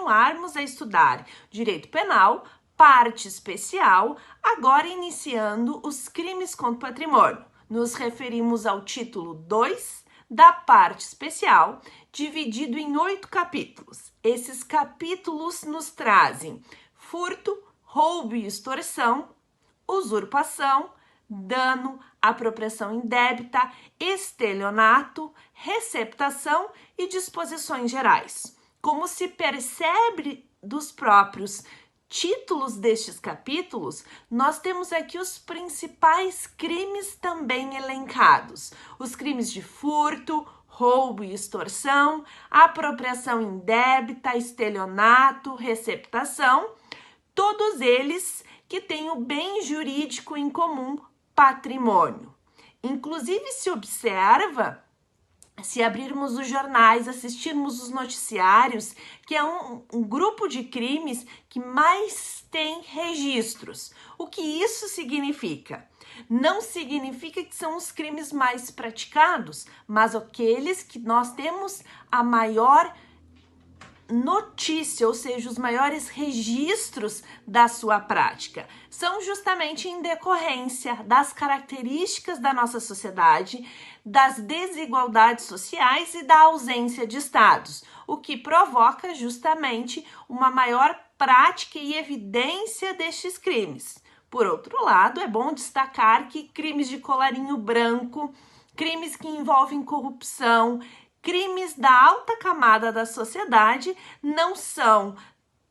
continuarmos a estudar direito penal, parte especial, agora iniciando os crimes contra o patrimônio. Nos referimos ao título 2 da parte especial, dividido em 8 capítulos. Esses capítulos nos trazem furto, roubo e extorsão, usurpação, dano, apropriação indébita, estelionato, receptação e disposições gerais. Como se percebe dos próprios títulos destes capítulos, nós temos aqui os principais crimes também elencados. Os crimes de furto, roubo e extorsão, apropriação indébita, estelionato, receptação, todos eles que têm o bem jurídico em comum, patrimônio. Inclusive, se observa, se abrirmos os jornais, assistirmos os noticiários, que é um grupo de crimes que mais tem registros. O que isso significa? Não significa que são os crimes mais praticados, mas aqueles que nós temos a maior notícia, ou seja, os maiores registros da sua prática. São justamente em decorrência das características da nossa sociedade, das desigualdades sociais e da ausência de estados, o que provoca justamente uma maior prática e evidência destes crimes. Por outro lado, é bom destacar que crimes de colarinho branco, crimes que envolvem corrupção, crimes da alta camada da sociedade não são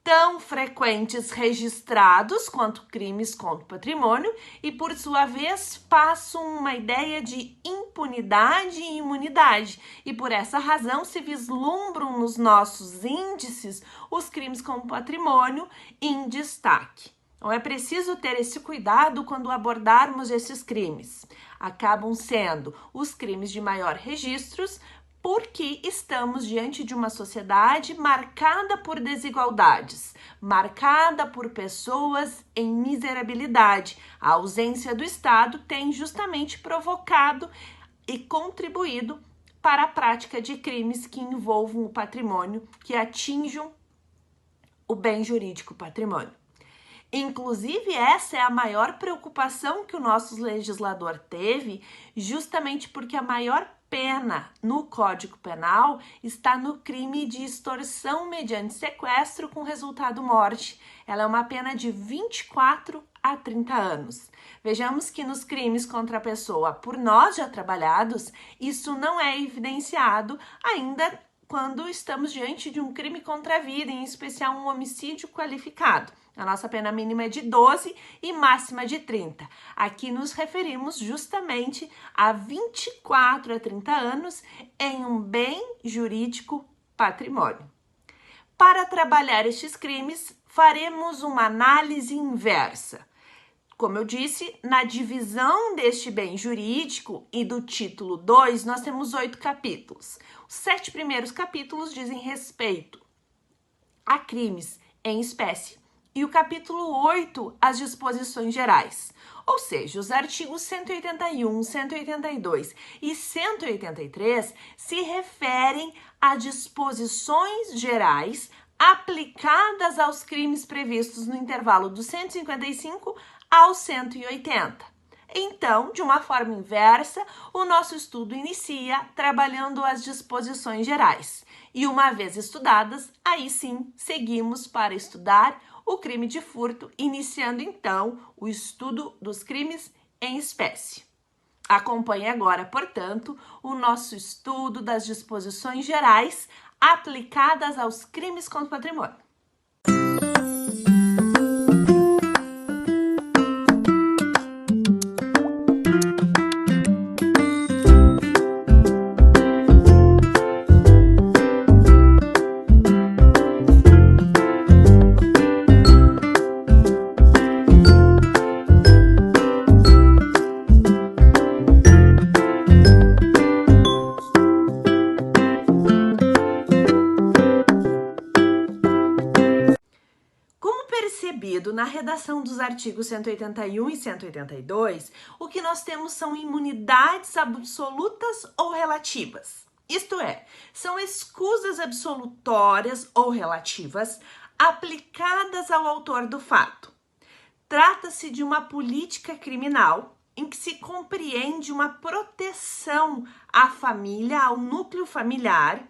tão frequentes registrados quanto crimes contra o patrimônio e, por sua vez, passam uma ideia de impunidade e imunidade. E, por essa razão, se vislumbram nos nossos índices os crimes contra o patrimônio em destaque. Então, é preciso ter esse cuidado quando abordarmos esses crimes. Acabam sendo os crimes de maior registros, porque estamos diante de uma sociedade marcada por desigualdades, marcada por pessoas em miserabilidade. A ausência do Estado tem justamente provocado e contribuído para a prática de crimes que envolvam o patrimônio, que atinjam o bem jurídico patrimônio. Inclusive, essa é a maior preocupação que o nosso legislador teve, justamente porque a maior pena no Código Penal está no crime de extorsão mediante sequestro com resultado morte. Ela é uma pena de 24 a 30 anos. Vejamos que nos crimes contra a pessoa por nós já trabalhados, isso não é evidenciado ainda quando estamos diante de um crime contra a vida, em especial um homicídio qualificado. A nossa pena mínima é de 12 e máxima de 30. Aqui nos referimos justamente a 24 a 30 anos em um bem jurídico patrimônio. Para trabalhar estes crimes, faremos uma análise inversa. Como eu disse, na divisão deste bem jurídico e do título 2, nós temos 8 capítulos. Os 7 primeiros capítulos dizem respeito a crimes em espécie e o capítulo 8, as disposições gerais. Ou seja, os artigos 181, 182 e 183 se referem a disposições gerais aplicadas aos crimes previstos no intervalo do 155 ao 180. Então, de uma forma inversa, o nosso estudo inicia trabalhando as disposições gerais. E uma vez estudadas, aí sim, seguimos para estudar o crime de furto, iniciando então o estudo dos crimes em espécie. Acompanhe agora, portanto, o nosso estudo das disposições gerais aplicadas aos crimes contra o patrimônio. Na redação dos artigos 181 e 182, o que nós temos são imunidades absolutas ou relativas. Isto é, são escusas absolutórias ou relativas aplicadas ao autor do fato. Trata-se de uma política criminal em que se compreende uma proteção à família, ao núcleo familiar,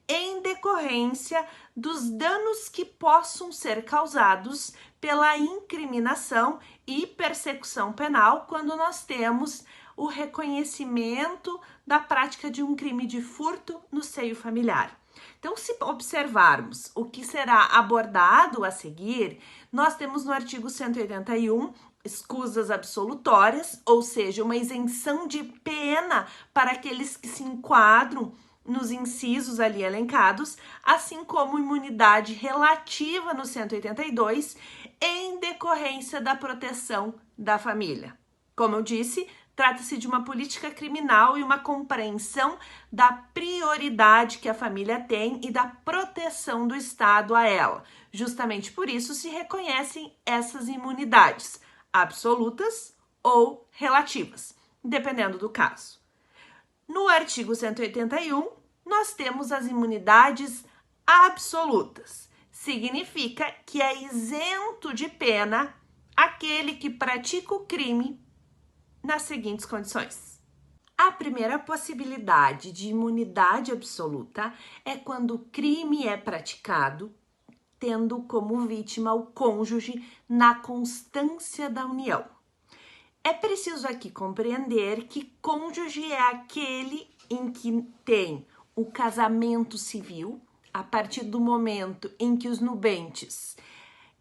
em decorrência dos danos que possam ser causados pela incriminação e persecução penal quando nós temos o reconhecimento da prática de um crime de furto no seio familiar. Então, se observarmos o que será abordado a seguir, nós temos no artigo 181 escusas absolutórias, ou seja, uma isenção de pena para aqueles que se enquadram nos incisos ali elencados, assim como imunidade relativa no 182, em decorrência da proteção da família. Como eu disse, trata-se de uma política criminal e uma compreensão da prioridade que a família tem e da proteção do Estado a ela. Justamente por isso se reconhecem essas imunidades absolutas ou relativas, dependendo do caso. No artigo 181, nós temos as imunidades absolutas. Significa que é isento de pena aquele que pratica o crime nas seguintes condições. A primeira possibilidade de imunidade absoluta é quando o crime é praticado tendo como vítima o cônjuge na constância da união. É preciso aqui compreender que cônjuge é aquele em que tem o casamento civil, a partir do momento em que os nubentes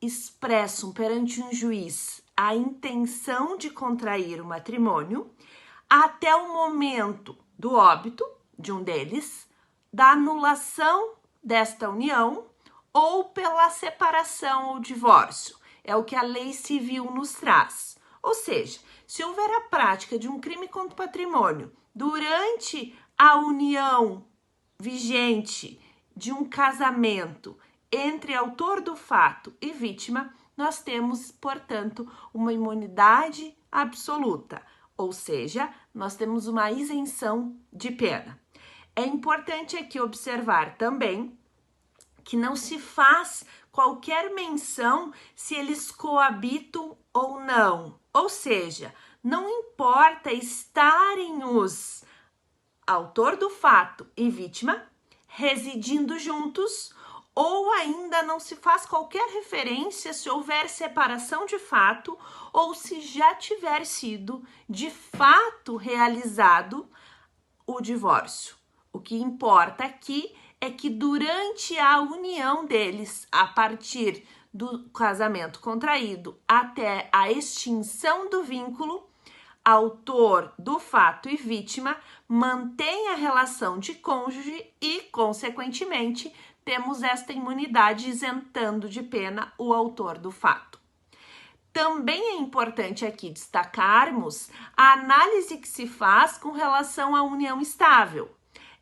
expressam perante um juiz a intenção de contrair o matrimônio, até o momento do óbito de um deles, da anulação desta união ou pela separação ou divórcio. É o que a lei civil nos traz. Ou seja, se houver a prática de um crime contra o patrimônio durante a união vigente de um casamento entre autor do fato e vítima, nós temos, portanto, uma imunidade absoluta, ou seja, nós temos uma isenção de pena. É importante aqui observar também que não se faz qualquer menção se eles coabitam ou não. Ou seja, não importa estarem os autor do fato e vítima residindo juntos, ou ainda não se faz qualquer referência se houver separação de fato ou se já tiver sido de fato realizado o divórcio. O que importa aqui é que durante a união deles, a partir do casamento contraído até a extinção do vínculo, autor do fato e vítima mantém a relação de cônjuge e, consequentemente, temos esta imunidade isentando de pena o autor do fato. Também é importante aqui destacarmos a análise que se faz com relação à união estável.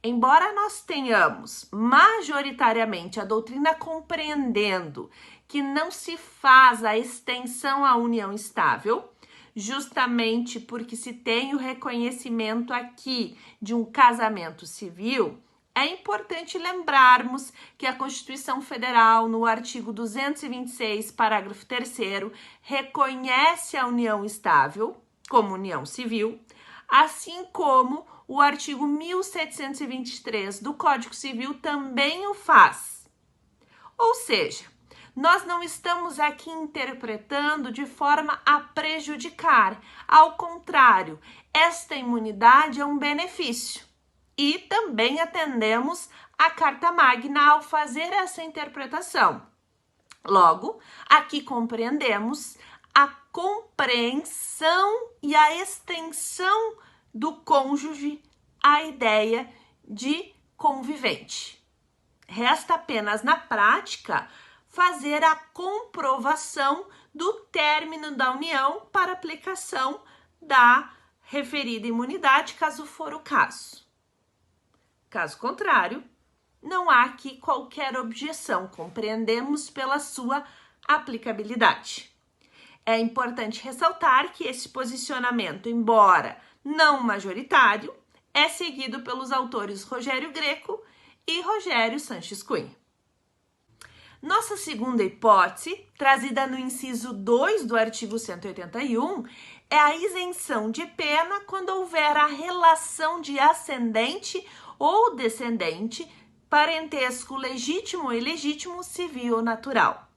Embora nós tenhamos majoritariamente a doutrina compreendendo que não se faz a extensão à união estável, justamente porque se tem o reconhecimento aqui de um casamento civil, é importante lembrarmos que a Constituição Federal, no artigo 226, parágrafo 3º, reconhece a união estável como união civil, assim como o artigo 1723 do Código Civil também o faz. Ou seja, nós não estamos aqui interpretando de forma a prejudicar. Ao contrário, esta imunidade é um benefício. E também atendemos à Carta Magna ao fazer essa interpretação. Logo, aqui compreendemos a compreensão e a extensão do cônjuge à ideia de convivente. Resta apenas na prática fazer a comprovação do término da união para aplicação da referida imunidade, caso for o caso. Caso contrário, não há aqui qualquer objeção, compreendemos pela sua aplicabilidade. É importante ressaltar que esse posicionamento, embora não majoritário, é seguido pelos autores Rogério Greco e Rogério Sanches Cunha. Nossa segunda hipótese, trazida no inciso 2 do artigo 181, é a isenção de pena quando houver a relação de ascendente ou descendente, parentesco legítimo ou ilegítimo, civil ou natural.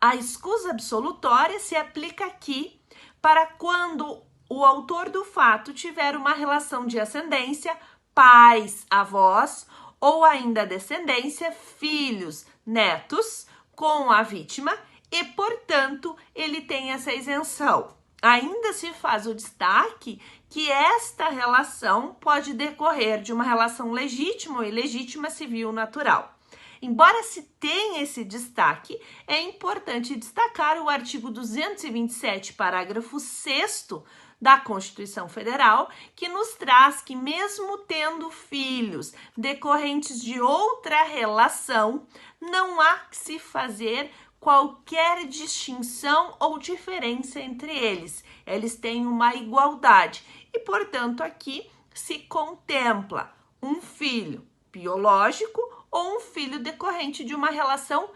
A escusa absolutória se aplica aqui para quando o autor do fato tiver uma relação de ascendência, pais, avós, ou ainda descendência, filhos, netos, com a vítima e, portanto, ele tem essa isenção. Ainda se faz o destaque que esta relação pode decorrer de uma relação legítima ou ilegítima, civil ou natural. Embora se tenha esse destaque, é importante destacar o artigo 227, parágrafo 6º da Constituição Federal, que nos traz que mesmo tendo filhos decorrentes de outra relação, não há que se fazer qualquer distinção ou diferença entre eles. Eles têm uma igualdade e, portanto, aqui se contempla um filho biológico ou um filho decorrente de uma relação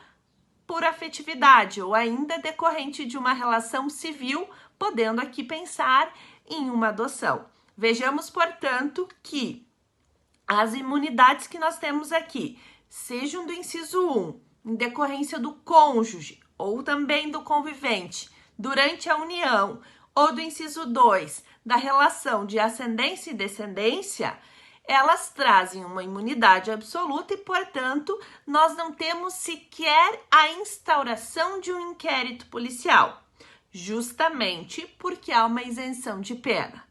por afetividade ou ainda decorrente de uma relação civil, podendo aqui pensar em uma adoção. Vejamos, portanto, que as imunidades que nós temos aqui, sejam do inciso 1, em decorrência do cônjuge ou também do convivente durante a união, ou do inciso 2, da relação de ascendência e descendência, elas trazem uma imunidade absoluta e, portanto, nós não temos sequer a instauração de um inquérito policial, justamente porque há uma isenção de pena.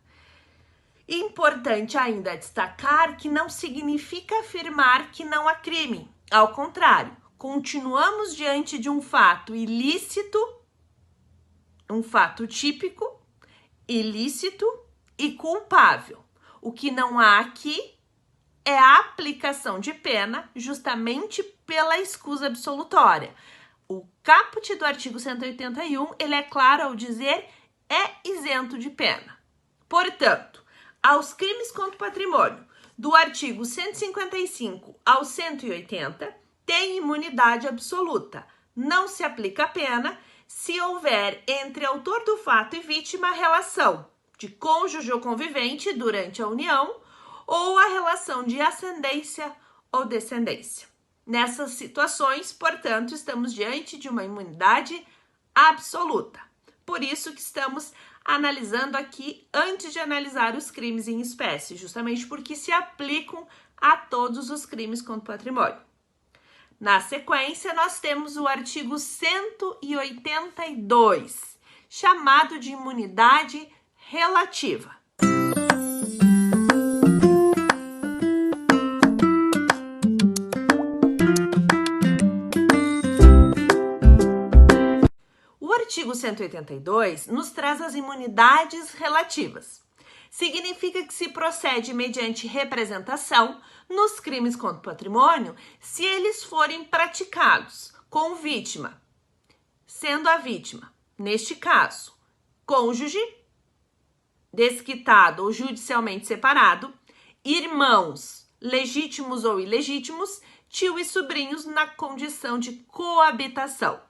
Importante ainda destacar que não significa afirmar que não há crime. Ao contrário, continuamos diante de um fato ilícito, um fato típico, ilícito e culpável. O que não há aqui é a aplicação de pena justamente pela escusa absolutória. O caput do artigo 181, ele é claro ao dizer é isento de pena. Portanto, aos crimes contra o patrimônio, do artigo 155 ao 180, tem imunidade absoluta. Não se aplica a pena se houver entre autor do fato e vítima relação de cônjuge ou convivente durante a união ou a relação de ascendência ou descendência. Nessas situações, portanto, estamos diante de uma imunidade absoluta. Por isso que estamos analisando aqui antes de analisar os crimes em espécie, justamente porque se aplicam a todos os crimes contra o patrimônio. Na sequência, nós temos o artigo 182, chamado de imunidade relativa. O artigo 182 nos traz as imunidades relativas. Significa que se procede mediante representação nos crimes contra o patrimônio se eles forem praticados com vítima, sendo a vítima, neste caso, cônjuge, desquitado ou judicialmente separado, irmãos, legítimos ou ilegítimos, tio e sobrinhos na condição de coabitação.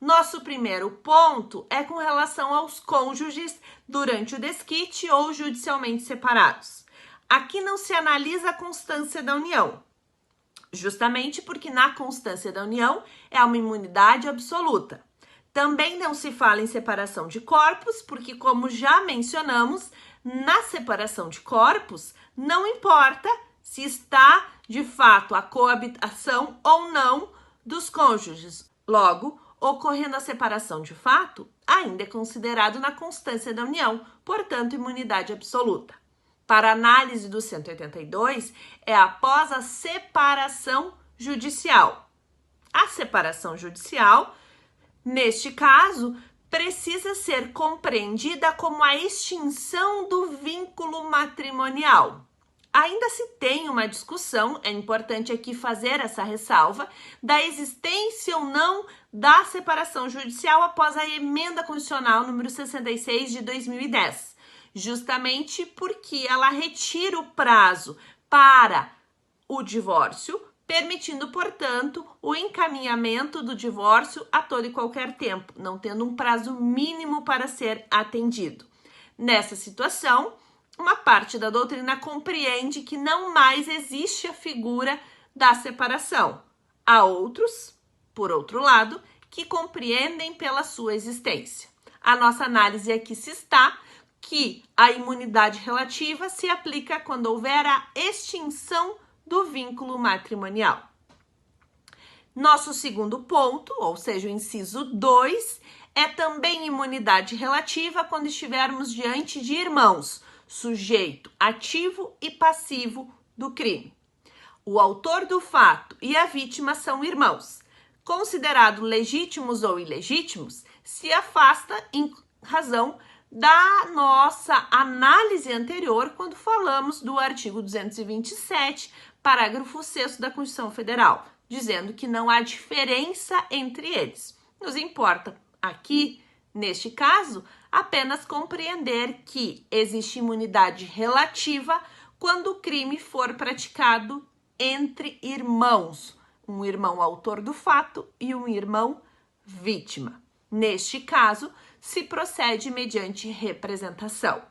Nosso primeiro ponto é com relação aos cônjuges durante o desquite ou judicialmente separados. Aqui não se analisa a constância da união, justamente porque na constância da união é uma imunidade absoluta. Também não se fala em separação de corpos, porque, como já mencionamos, na separação de corpos não importa se está de fato a coabitação ou não dos cônjuges. Logo, ocorrendo a separação de fato, ainda é considerado na constância da união, portanto, imunidade absoluta. Para análise do 182, é após a separação judicial. A separação judicial, neste caso, precisa ser compreendida como a extinção do vínculo matrimonial. Ainda se tem uma discussão, é importante aqui fazer essa ressalva, da existência ou não da separação judicial após a emenda constitucional número 66 de 2010. justamente porque ela retira o prazo para o divórcio, permitindo, portanto, o encaminhamento do divórcio a todo e qualquer tempo, não tendo um prazo mínimo para ser atendido. Nessa situação, uma parte da doutrina compreende que não mais existe a figura da separação. Há outros, por outro lado, que compreendem pela sua existência. A nossa análise aqui se está que a imunidade relativa se aplica quando houver a extinção do vínculo matrimonial. Nosso segundo ponto, ou seja, o inciso 2, é também imunidade relativa quando estivermos diante de irmãos, sujeito ativo e passivo do crime. O autor do fato e a vítima são irmãos. Considerados legítimos ou ilegítimos, se afasta em razão da nossa análise anterior quando falamos do artigo 227, parágrafo 6º da Constituição Federal, dizendo que não há diferença entre eles. Nos importa aqui, neste caso, apenas compreender que existe imunidade relativa quando o crime for praticado entre irmãos, um irmão autor do fato e um irmão vítima. Neste caso, se procede mediante representação.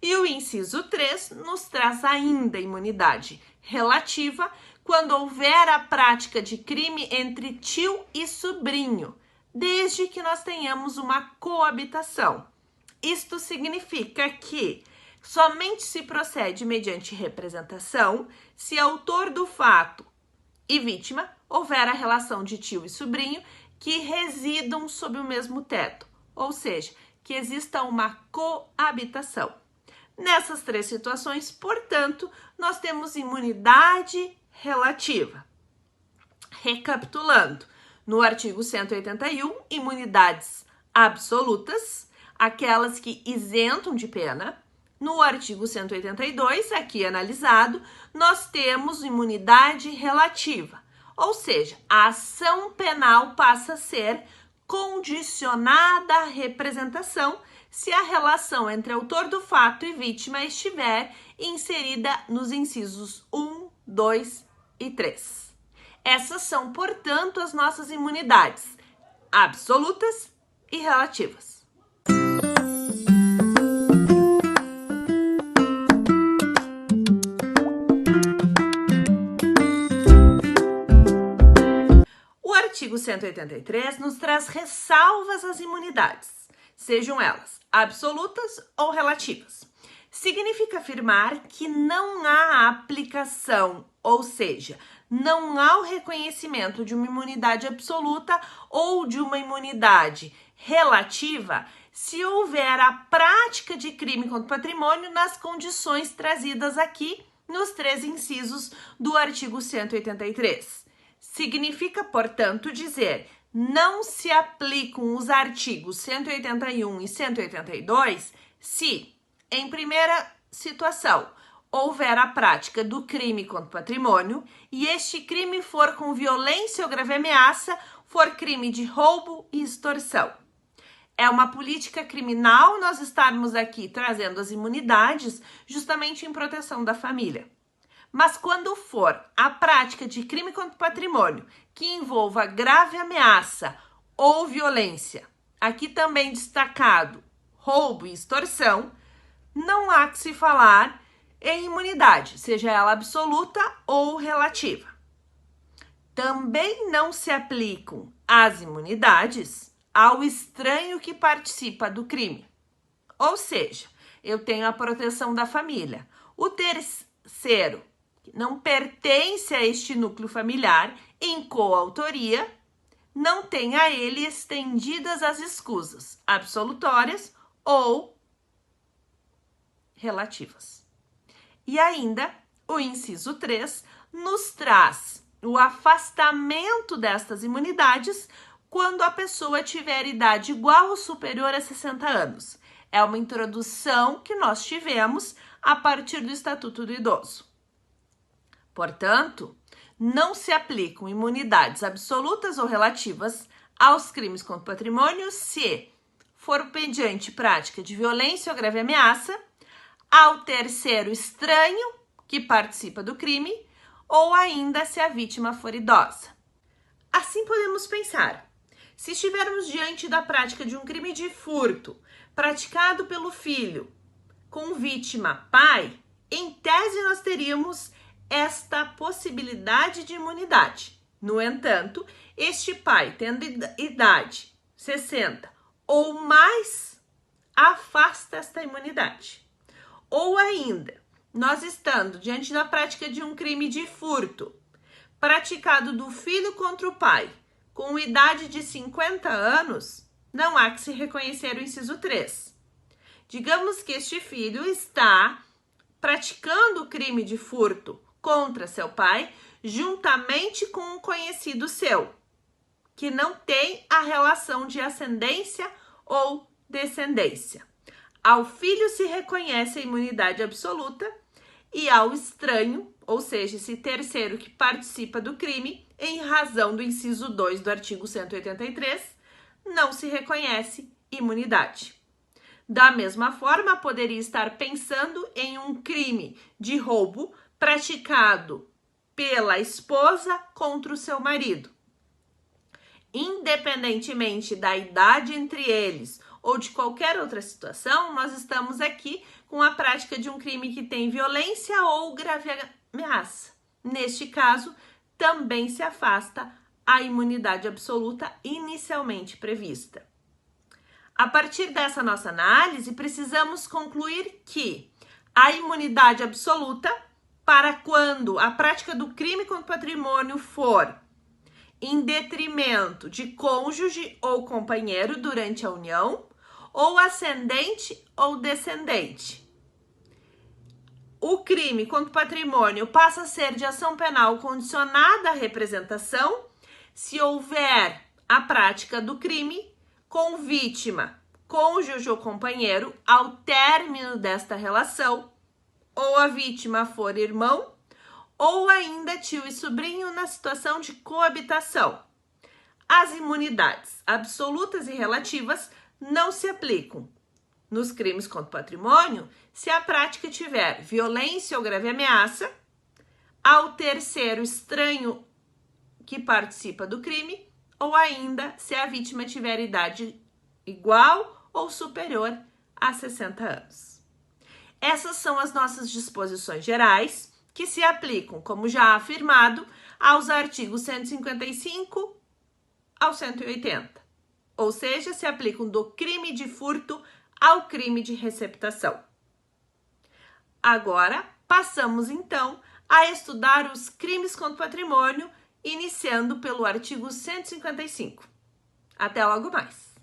E o inciso 3 nos traz ainda imunidade relativa quando houver a prática de crime entre tio e sobrinho, desde que nós tenhamos uma coabitação. Isto significa que somente se procede mediante representação se autor do fato e vítima houver a relação de tio e sobrinho que residam sob o mesmo teto, ou seja, que exista uma coabitação. Nessas três situações, portanto, nós temos imunidade relativa. Recapitulando, no artigo 181, imunidades absolutas, aquelas que isentam de pena. No artigo 182, aqui analisado, nós temos imunidade relativa, ou seja, a ação penal passa a ser condicionada à representação se a relação entre autor do fato e vítima estiver inserida nos incisos 1, 2 e 3. Essas são, portanto, as nossas imunidades absolutas e relativas. O artigo 183 nos traz ressalvas às imunidades, sejam elas absolutas ou relativas. Significa afirmar que não há aplicação, ou seja, não há o reconhecimento de uma imunidade absoluta ou de uma imunidade relativa se houver a prática de crime contra o patrimônio nas condições trazidas aqui nos 3 incisos do artigo 183. Significa, portanto, dizer não se aplicam os artigos 181 e 182 se, em primeira situação, houver a prática do crime contra o patrimônio e este crime for com violência ou grave ameaça, for crime de roubo e extorsão. É uma política criminal nós estarmos aqui trazendo as imunidades justamente em proteção da família. Mas quando for a prática de crime contra o patrimônio que envolva grave ameaça ou violência, aqui também destacado roubo e extorsão, não há que se falar em imunidade, seja ela absoluta ou relativa. Também não se aplicam as imunidades ao estranho que participa do crime. Ou seja, eu tenho a proteção da família. O terceiro não pertence a este núcleo familiar em coautoria, não tem a ele estendidas as escusas absolutórias ou relativas. E ainda, o inciso 3 nos traz o afastamento destas imunidades quando a pessoa tiver idade igual ou superior a 60 anos. É uma introdução que nós tivemos a partir do Estatuto do Idoso. Portanto, não se aplicam imunidades absolutas ou relativas aos crimes contra o patrimônio se for mediante prática de violência ou grave ameaça, ao terceiro estranho que participa do crime, ou ainda se a vítima for idosa. Assim podemos pensar: se estivermos diante da prática de um crime de furto praticado pelo filho com vítima pai, em tese nós teríamos esta possibilidade de imunidade. No entanto, este pai, tendo idade 60 ou mais, afasta esta imunidade. Ou ainda, nós estando diante da prática de um crime de furto praticado do filho contra o pai com idade de 50 anos, não há que se reconhecer o inciso 3. Digamos que este filho está praticando o crime de furto contra seu pai juntamente com um conhecido seu, que não tem a relação de ascendência ou descendência. Ao filho se reconhece a imunidade absoluta e ao estranho, ou seja, esse terceiro que participa do crime, em razão do inciso 2 do artigo 183, não se reconhece imunidade. Da mesma forma, poderia estar pensando em um crime de roubo praticado pela esposa contra o seu marido. Independentemente da idade entre eles ou de qualquer outra situação, nós estamos aqui com a prática de um crime que tem violência ou grave ameaça. Neste caso, também se afasta a imunidade absoluta inicialmente prevista. A partir dessa nossa análise, precisamos concluir que a imunidade absoluta, para quando a prática do crime contra o patrimônio for em detrimento de cônjuge ou companheiro durante a união, ou ascendente ou descendente. O crime contra o patrimônio passa a ser de ação penal condicionada à representação se houver a prática do crime com vítima, cônjuge ou companheiro ao término desta relação, ou a vítima for irmão, ou ainda tio e sobrinho na situação de coabitação. As imunidades absolutas e relativas não se aplicam nos crimes contra o patrimônio se a prática tiver violência ou grave ameaça, ao terceiro estranho que participa do crime, ou ainda se a vítima tiver idade igual ou superior a 60 anos. Essas são as nossas disposições gerais, que se aplicam, como já afirmado, aos artigos 155 ao 180, ou seja, se aplicam do crime de furto ao crime de receptação. Agora, passamos então a estudar os crimes contra o patrimônio, iniciando pelo artigo 155. Até logo mais!